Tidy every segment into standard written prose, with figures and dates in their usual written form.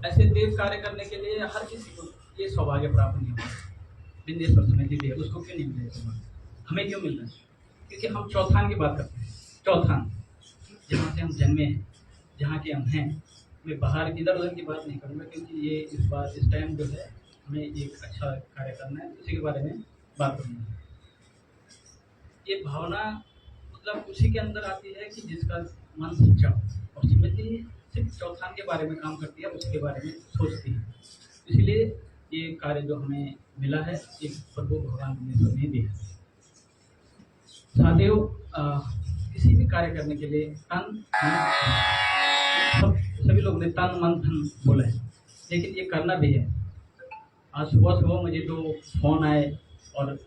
ऐसे देव कार्य करने के लिए हर किसी को ये सौभाग्य प्राप्त नहीं होता। विंध्येश्वर समिति देव उसको क्यों नहीं मिले सौभाग्य, हमें क्यों मिल रहा है? क्योंकि हम चौथान की बात करते हैं। चौथान जहाँ से हम जन्मे हैं, जहाँ के हम हैं। मैं बाहर इधर उधर की बात नहीं करूँगा, क्योंकि ये इस टाइम जो है हमें एक अच्छा कार्य करना है, उसी के बारे में बात करूँगा। ये भावना मतलब उसी के अंदर आती है कि जिसका मन सच्चा हो, और समिति सिर्फ चौथान के बारे में काम करती है, उसके बारे में सोचती है। इसलिए ये कार्य जो हमें मिला है, ये प्रभु भगवान विंध्येश्वर ने दिया। साथियों, किसी भी कार्य करने के लिए तन मन, सभी लोग ने तन मन धन बोला है, लेकिन ये करना भी है। आज सुबह सुबह मुझे जो फ़ोन आए और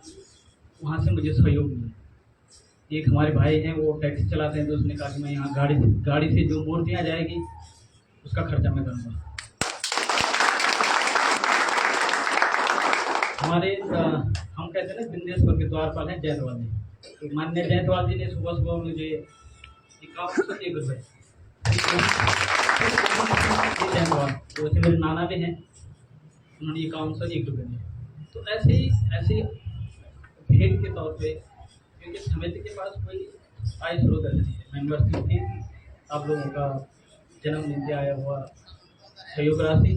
वहाँ से मुझे सहयोग मिला। एक हमारे भाई हैं, वो टैक्सी चलाते हैं, तो उसने कहा कि मैं यहाँ गाड़ी से जो मूर्तियाँ जाएगी उसका खर्चा मैं करूँगा। हमारे हम कहते हैं ना, विंध्येश्वर के द्वारपाल हैं जयंतवाल जी। तो माननीय जयंतवाल जी ने सुबह सुबह मुझे 51 रुपये, जयंतवाल तो वैसे मेरे नाना भी हैं, उन्होंने 51 रुपये दिए। तो ऐसे ही भेंट के तौर पे, क्योंकि समिति के पास कोई आय स्रोत नहीं है। मैं यूनिवर्सिटी थी, आप लोगों का जन्मदिन से आया हुआ सहयोग राशि,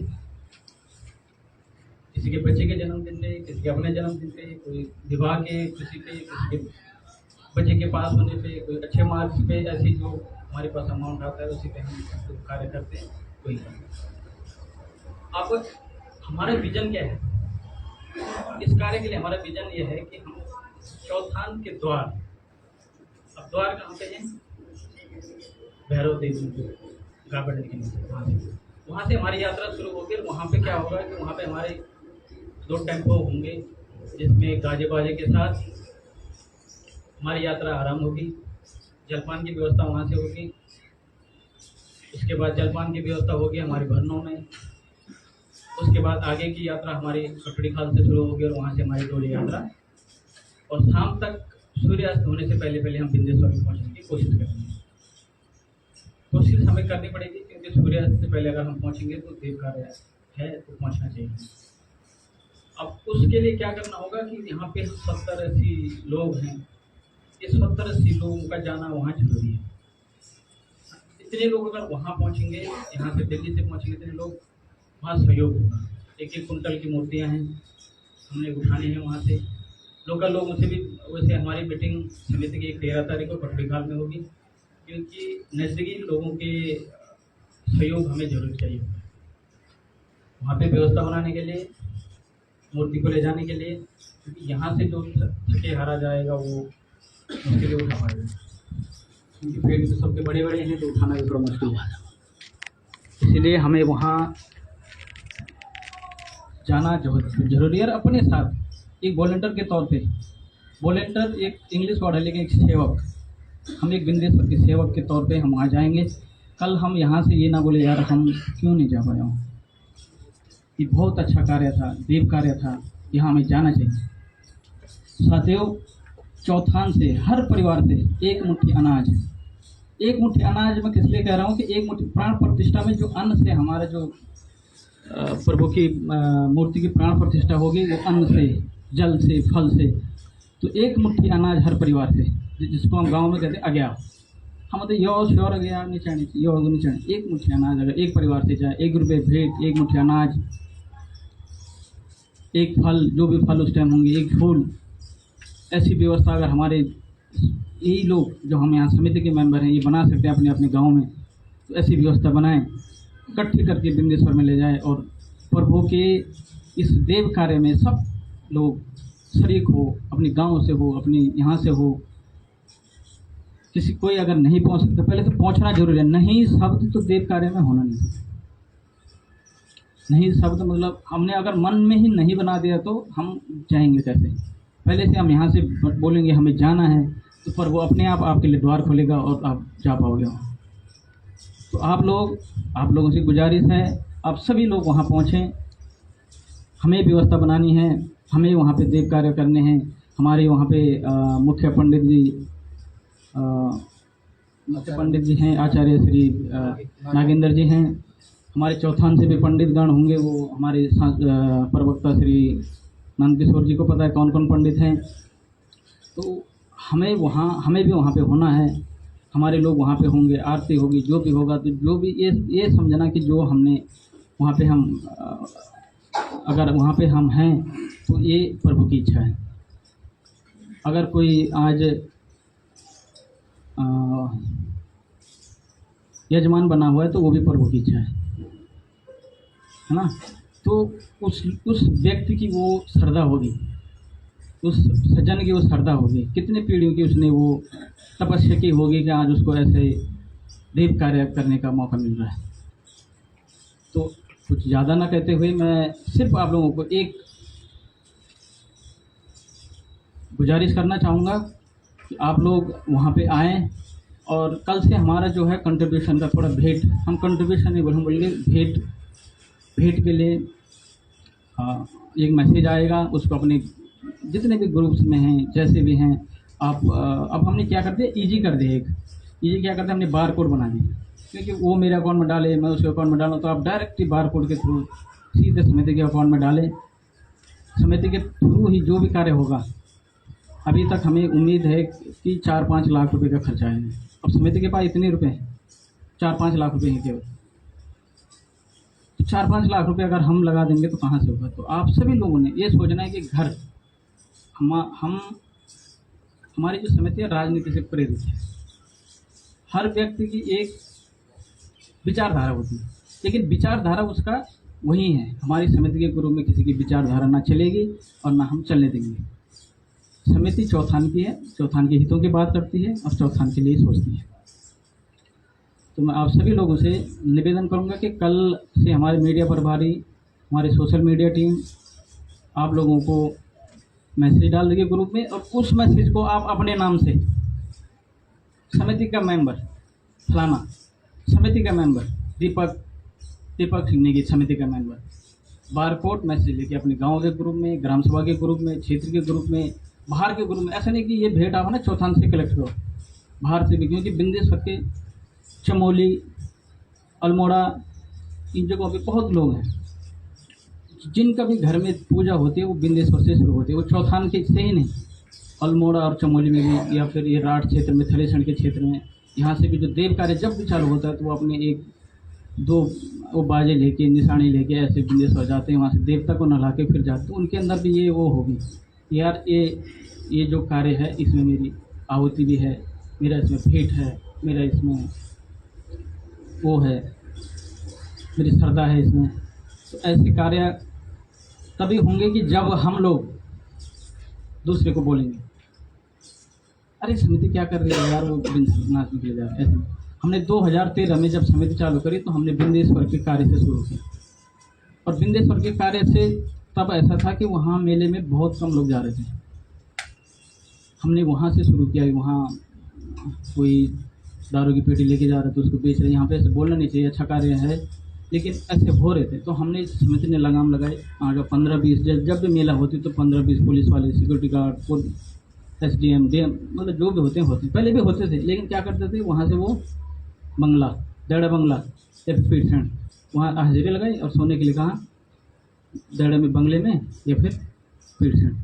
किसी के बच्चे के जन्मदिन पे, किसी के अपने जन्मदिन पे, कोई विवाह के खुशी पे, किसी के बच्चे के पास होने पे, कोई अच्छे मार्क्स पे, ऐसी जो हमारे पास अमाउंट आता है उसी पे हम कार्य करते हैं। कोई अब हमारा विजन क्या है इस कार्य के लिए? हमारा विजन ये है कि हम चौथान के द्वार, अब द्वार कहाँ पे हैं? भैरव देवी गार्डन के नीचे, वहाँ से हमारी यात्रा शुरू होगी। वहाँ पे क्या होगा कि वहाँ पे हमारे 2 टेम्पो होंगे, जिसमें गाजे बाजे के साथ हमारी यात्रा आरंभ होगी। जलपान की व्यवस्था वहाँ से होगी। उसके बाद जलपान की व्यवस्था होगी हमारे भरनों में। उसके बाद आगे की यात्रा हमारी कटड़ी खाल से शुरू होगी और वहाँ से हमारी डोली यात्रा, और शाम तक सूर्यास्त होने से पहले हम विंध्येश्वर में पहुँचने की कोशिश करेंगे। कोशिश हमें करनी पड़ेगी, क्योंकि सूर्यास्त से पहले अगर हम पहुँचेंगे तो देव कार्य है तो पहुँचना चाहिए। अब उसके लिए क्या करना होगा कि यहाँ पे 70-80 लोग हैं। ये 70-80 लोगों का जाना वहाँ जरूरी है। इतने लोग अगर वहाँ पहुँचेंगे, यहाँ से दिल्ली से पहुँचेंगे, इतने लोग वहाँ सहयोग होगा। 1-1 कुंटल की मूर्तियाँ हैं, हमने उठानी है वहाँ से। लोकल लोगों से भी वैसे हमारी मीटिंग समिति की 13 तारीख को कटड़ीखाल में होगी, क्योंकि नज़दीकी लोगों के सहयोग हमें जरूर चाहिए वहाँ पे व्यवस्था बनाने के लिए, मूर्ति को ले जाने के लिए। क्योंकि यहाँ से जो थके हारा जाएगा वो मुश्किल उठा पाएगा, क्योंकि पेड़ तो सबके बड़े बड़े हैं, तो उठाना भी थोड़ा मुश्किल है। इसीलिए हमें वहाँ जाना जरूरी है। और अपने साथ एक वॉलंटियर के तौर पे, वॉलंटियर एक इंग्लिश वर्ड है, लेकिन एक सेवक, हम एक विंध्येश्वर के सेवक के तौर पे हम वहाँ जाएंगे। कल हम यहाँ से ये ना बोले यार हम क्यों नहीं जा पाए वहाँ, ये बहुत अच्छा कार्य था, देव कार्य था, यहाँ हमें जाना चाहिए। साथियों, चौथान से हर परिवार से 1 मुट्ठी अनाज, 1 मुट्ठी अनाज मैं किस लिए कह रहा हूँ कि 1 मुट्ठी प्राण प्रतिष्ठा में जो अन्न से हमारा जो प्रभु की मूर्ति की प्राण प्रतिष्ठा होगी, वो अन्न से, जल से, फल से। तो 1 मुट्ठी अनाज हर परिवार से, जिसको हम गांव में कहते हैं अज्ञा, हम मतलब यो श्योर अज्ञा नहीं चाहिए, यो नहीं चाहिए। 1 मुट्ठी अनाज अगर एक परिवार से जाए, 1 रुपये भेंट, 1 मुट्ठी अनाज, 1 फल, जो भी फल उस टाइम होंगे, 1 फूल, ऐसी व्यवस्था अगर हमारे यही लोग जो हम यहाँ समिति के मेंबर हैं ये बना सकते हैं अपने अपने गांव में, तो ऐसी व्यवस्था बनाएं, इकट्ठी करके विंध्येश्वर में ले जाएं, और प्रभु के इस देव कार्य में सब लोग शरीक हो, अपने गांव से हो, अपने यहाँ से हो। किसी कोई अगर नहीं पहुँच सकता, पहले तो पहुँचना जरूरी है। नहीं शब्द तो देव कार्य में होना नहीं, नहीं शब्द मतलब हमने अगर मन में ही नहीं बना दिया तो हम जाएंगे कैसे? पहले से हम यहाँ से बोलेंगे हमें जाना है, तो पर वो अपने आप आपके लिए द्वार खोलेगा और आप जा पाओगे वहाँ। तो आप लोगों से गुजारिश है, आप सभी लोग वहाँ पहुँचें। हमें व्यवस्था बनानी है, हमें वहाँ पे देव कार्य करने हैं। हमारे वहाँ पे मुख्य पंडित जी हैं, आचार्य श्री नागेंद्र जी हैं, हमारे चौथान से भी पंडितगण होंगे, वो हमारे प्रवक्ता श्री नंदकिशोर जी को पता है कौन कौन पंडित हैं। तो हमें भी वहाँ पे होना है, हमारे लोग वहाँ पे होंगे, आरती होगी, जो भी होगा। तो जो भी ये समझना कि जो हमने वहाँ पे अगर वहाँ पे हम हैं तो ये प्रभु की इच्छा है। अगर कोई आज यजमान बना हुआ है तो वो भी प्रभु की इच्छा है ना। तो उस व्यक्ति की वो श्रद्धा होगी, उस सज्जन की वो श्रद्धा होगी, कितने पीढ़ियों की उसने वो तपस्या की होगी कि आज उसको ऐसे देव कार्य करने का मौका मिल रहा है। तो कुछ ज़्यादा ना कहते हुए मैं सिर्फ आप लोगों को एक गुजारिश करना चाहूँगा कि आप लोग वहाँ पे आएँ और कल से हमारा जो है कंट्रीब्यूशन का थोड़ा भेंट, हम कंट्रीब्यूशन नहीं बोलेंगे, भेंट के लिए एक मैसेज आएगा, उसको अपने जितने भी ग्रुप्स में हैं, जैसे भी हैं आप, अब हमने क्या कर दिया, ईजी कर दिया। ईजी क्या करते हैं, हमने बार कोड बना दिया, क्योंकि वो मेरे अकाउंट में डाले, मैं उसके अकाउंट में डालूँ, तो आप डायरेक्ट ही बार कोड के थ्रू सीधे समिति के अकाउंट में डालें। समिति के थ्रू ही जो भी कार्य होगा, अभी तक हमें उम्मीद है कि 4-5 लाख रुपए का खर्चा है। अब समिति के पास इतने रुपए हैं, 4-5 लाख रुपए हैं केवल। तो 4-5 लाख रुपए अगर हम लगा देंगे तो कहाँ से होगा। तो आप सभी लोगों ने ये सोचना है कि घर हमारी जो समिति है राजनीति से प्रेरित है। हर व्यक्ति की एक विचारधारा होती है, लेकिन विचारधारा उसका वही है। हमारी समिति के ग्रुप में किसी की विचारधारा ना चलेगी और ना हम चलने देंगे। समिति चौथान की है, चौथान के हितों की बात करती है और चौथान के लिए सोचती है। तो मैं आप सभी लोगों से निवेदन करूंगा कि कल से हमारे मीडिया प्रभारी, हमारी सोशल मीडिया टीम आप लोगों को मैसेज डाल देगी ग्रुप में, और उस मैसेज को आप अपने नाम से समिति का मेंबर फलाना, समिति का मेंबर दीपक सिंह नेगी, समिति का मेंबर, बारकोड मैसेज लेके अपने गांव के ग्रुप में, ग्राम सभा के ग्रुप में, क्षेत्र के ग्रुप में, बाहर के ग्रुप में। ऐसा नहीं कि ये भेंट आप ना चौथान से कलेक्ट करो, बाहर से भी, क्योंकि बिंदेश्वर के चमोली, अल्मोड़ा, इन जगहों पे बहुत लोग हैं जिनका भी घर में पूजा होती है वो बिंदेश्वर से शुरू होती है, वो चौथान के से ही नहीं, अल्मोड़ा और चमोली में भी, या फिर ये राठ क्षेत्र में, थलेसण के क्षेत्र में, यहाँ से भी जो देव कार्य जब भी चालू होता है तो वो अपने 1-2 वो बाजे लेके, निशानी लेके ऐसे बिंदेश्वर जाते हैं, वहाँ से देवता को नहला के फिर जाते हैं। उनके अंदर भी ये वो होगी यार, ये जो कार्य है इसमें मेरी आहुति भी है, मेरा इसमें भेंट है, मेरा इसमें वो है, मेरी श्रद्धा है इसमें। तो ऐसे कार्य तभी होंगे कि जब हम लोग दूसरे को बोलेंगे, अरे समिति क्या कर रही है यार, वो नाच निकले जा रहा है। ऐसे हमने 2013 में जब समिति चालू करी तो हमने बिंदेश्वर के कार्य से शुरू किया, और बिंदेश्वर के कार्य से तब ऐसा था कि वहाँ मेले में बहुत कम लोग जा रहे थे। हमने वहाँ से शुरू किया। वहाँ कोई दारू की पेटी लेके जा रहे थे, उसको बेच रहे, यहाँ पे ऐसे बोलना नहीं चाहिए, अच्छा कार्य है, लेकिन ऐसे हो रहे थे। तो हमने समिति ने लगाम लगाई, आगे 15-20 जब भी मेला होती तो 15-20 पुलिस वाले, सिक्योरिटी गार्ड, SDM, DM, मतलब जो भी होते हैं, पहले भी होते थे, लेकिन क्या करते थे, वहाँ से वो बंगला, देड़ा बंगला या फिर पीठसेंट, वहाँ हाजिरी लगाई और सोने के लिए कहा, देड़े में, बंगले में या फिर पीठसेंट।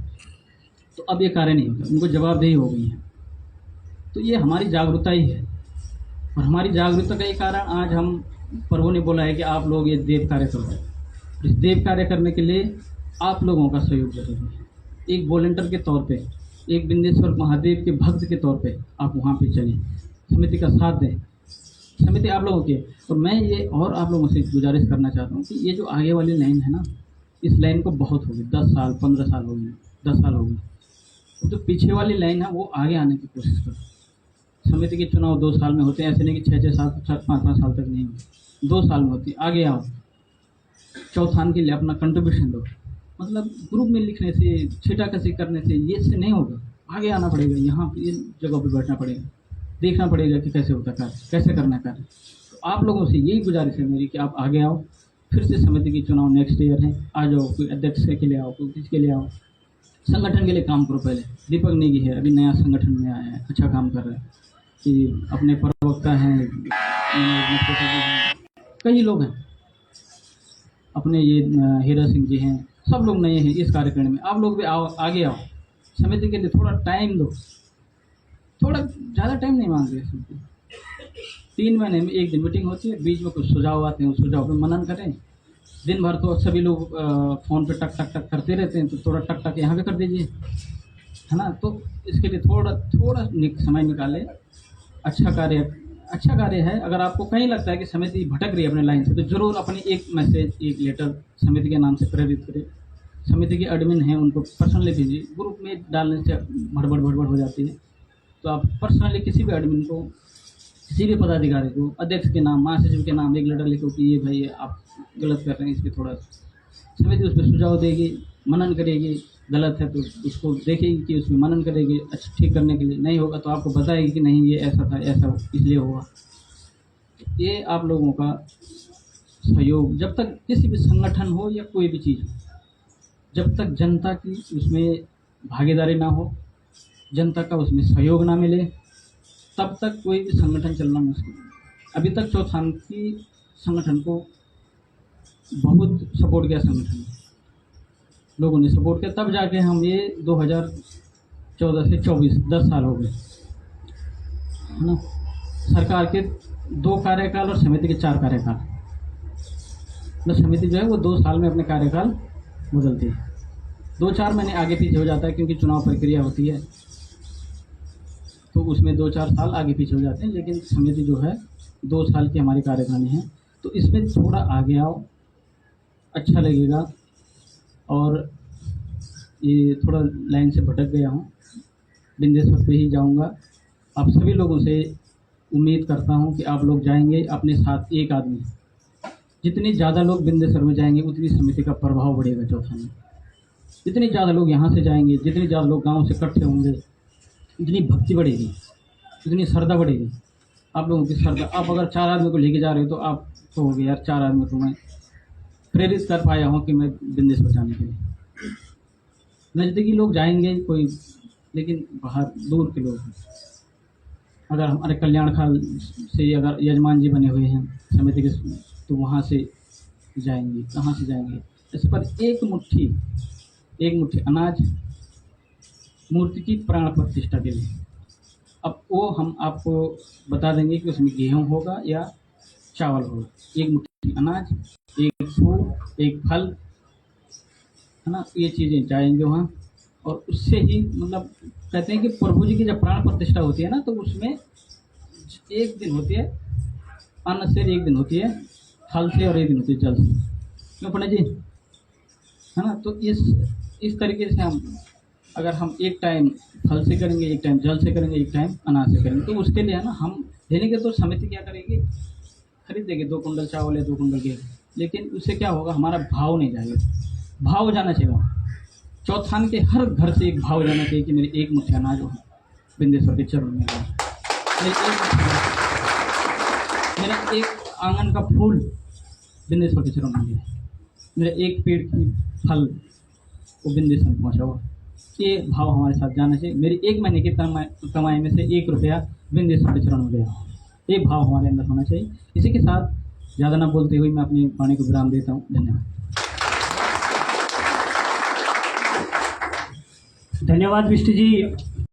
तो अब ये कार्य नहीं होता, उनको जवाबदेही हो गई है। तो ये हमारी जागरूकता ही है, और हमारी जागरूकता का ये कारण आज हम प्रभु ने बोला है कि आप लोग ये देव कार्य करो। इस देव कार्य करने के लिए आप लोगों का सहयोग जरूरी है। एक वॉलंटियर के तौर पे, एक बिंदेश्वर महादेव के भक्त के तौर पे आप वहाँ पे चलें, समिति का साथ दें। समिति आप लोगों की, और मैं ये और आप लोगों से गुजारिश करना चाहता हूँ कि ये जो आगे वाली लाइन है ना, इस लाइन को बहुत हो गई, 10 साल 15 साल हो गए, 10 साल हो गए। तो पीछे वाली लाइन है वो आगे आने की कोशिश करो। समिति के चुनाव 2 साल में होते हैं, ऐसे नहीं कि 6-6 साल, 5-5 साल तक नहीं होते, 2 साल में होती है। आगे आओ, चौथान के लिए अपना कंट्रीब्यूशन दो। मतलब ग्रुप में लिखने से, छीटाकशी करने से ये से नहीं होगा, आगे आना पड़ेगा, यहाँ इन जगहों पे बैठना पड़ेगा, देखना पड़ेगा कि कैसे होता कार्य, कैसे करना कार्य। तो आप लोगों से यही गुजारिश है मेरी कि आप आगे आओ। फिर से समिति के चुनाव नेक्स्ट ईयर है, आ जाओ, कोई अध्यक्ष के लिए आओ, कोई किसके लिए आओ, संगठन के लिए काम करो। पहले दीपक नेगी है, अभी नया संगठन में आया है, अच्छा काम कर रहा है, कि अपने प्रवक्ता हैं, कई लोग हैं, अपने ये हीरा सिंह जी हैं, सब लोग नए हैं इस कार्यक्रम में। आप लोग भी आओ, आगे आओ, समिति के लिए थोड़ा टाइम दो, थोड़ा ज़्यादा टाइम नहीं मांगते समिति। 3 महीने में 1 दिन मीटिंग होती है, बीच में कुछ सुझाव आते हैं, उस सुझाव पर मनन करें। दिन भर तो सभी लोग फ़ोन पे टक टक टक करते रहते हैं, तो थोड़ा टक टक यहाँ पे कर दीजिए, है ना। तो इसके लिए थोड़ा समय निकालें। अच्छा कार्य है। अगर आपको कहीं लगता है कि समिति भटक रही है अपने लाइन से, तो ज़रूर अपनी एक मैसेज, एक लेटर समिति के नाम से प्रेरित करें। समिति के एडमिन हैं, उनको पर्सनली भेजिए। ग्रुप में डालने से भड़बड़ हो जाती है, तो आप पर्सनली किसी भी एडमिन को, किसी भी पदाधिकारी को, अध्यक्ष के नाम, महासचिव के नाम एक लेटर लिखो कि ये भाई आप गलत कर रहे हैं, इस पर थोड़ा समिति उस पर सुझाव देगी, मनन करेगी। गलत है तो उसको देखेगी कि उसमें मनन करेगी, अच्छा ठीक करने के लिए। नहीं होगा तो आपको बताएगी कि नहीं ये ऐसा था, ऐसा इसलिए हुआ। ये आप लोगों का सहयोग, जब तक किसी भी संगठन हो या कोई भी चीज़ हो, जब तक जनता की उसमें भागीदारी ना हो, जनता का उसमें सहयोग ना मिले, तब तक कोई भी संगठन चलना मुश्किल है। अभी तक चौथान की संगठन को बहुत सपोर्ट किया, संगठन लोगों ने सपोर्ट किया, तब जाके हम ये 2014 से 24 10 साल हो गए, है ना। सरकार के 2 कार्यकाल और समिति के 4 कार्यकाल। मतलब समिति जो है वो 2 साल में अपने कार्यकाल बदलती है। 2-4 महीने आगे पीछे हो जाता है, क्योंकि चुनाव प्रक्रिया होती है, तो उसमें 2-4 साल आगे पीछे हो जाते हैं। लेकिन समिति जो है 2 साल की हमारी कार्यकारिणी है, तो इसमें थोड़ा आगे आओ, अच्छा लगेगा। और ये थोड़ा लाइन से भटक गया हूँ, बिंदेश्वर पे ही जाऊँगा। आप सभी लोगों से उम्मीद करता हूँ कि आप लोग जाएंगे अपने साथ एक आदमी। जितने ज़्यादा लोग बिंदेश्वर में जाएंगे, उतनी समिति का प्रभाव बढ़ेगा चौथा में। जितने ज़्यादा लोग यहाँ से जाएंगे, जितने ज़्यादा लोग गाँव से इकट्ठे होंगे, इतनी भक्ति बढ़ेगी, इतनी श्रद्धा बढ़ेगी। आप लोगों की श्रद्धा, आप अगर 4 आदमी को लेके जा रहे हो तो आप कहोगे यार 4 आदमी को मैं प्रेरित कर पाया हूँ कि मैं बिंदेश्वर जाने के लिए। नज़दीकी लोग जाएंगे कोई, लेकिन बाहर दूर के लोग हैं। अगर हमारे कल्याण खाल से अगर यजमान जी बने हुए हैं समिति के, तो वहाँ से जाएंगे, कहाँ से जाएंगे। इस पर एक मुट्ठी अनाज मूर्ति की प्राण प्रतिष्ठा के लिए। अब वो हम आपको बता देंगे कि उसमें गेहूँ होगा या चावल होगा। एक मुट्ठी अनाज, एक फूल, एक फल, है ना। ये चीज़ें जाएंगे वहाँ, और उससे ही मतलब कहते हैं कि प्रभु जी की जब प्राण प्रतिष्ठा होती है ना, तो उसमें एक दिन होती है अन्न से, एक दिन होती है फल से, और एक दिन होती है जल से। क्यों पंडित जी, है ना। तो इस तरीके से अगर हम एक टाइम फल से करेंगे, एक टाइम जल से करेंगे, एक टाइम अनाज से करेंगे, तो उसके लिए है ना हम देने के, तो समिति क्या करेगी, खरीद देगी 2 कुंटल चावल या 2 कुंटल गेहूँ। लेकिन उससे क्या होगा, हमारा भाव नहीं जाएगा, भाव जाना चाहिए। चौथान के हर घर से एक भाव जाना चाहिए कि मेरी एक मुट्ठी अनाज हो बिंदेश्वर के चरणों में, मेरा एक आंगन का फूल बिंदेश्वर के चरणों में, मेरा एक पेड़ की फल वो बिंदेश्वर में पहुँचा हुआ। ये भाव हमारे साथ जाना चाहिए। मेरी 1 महीने की कमाई में से 1 रुपया बिंदेश्वर के चरणों में गया, ये भाव हमारे अंदर होना चाहिए। इसी के साथ ज़्यादा ना बोलते हुए मैं अपनी वाणी को विराम देता हूँ। धन्यवाद। धन्यवाद विष्णु जी।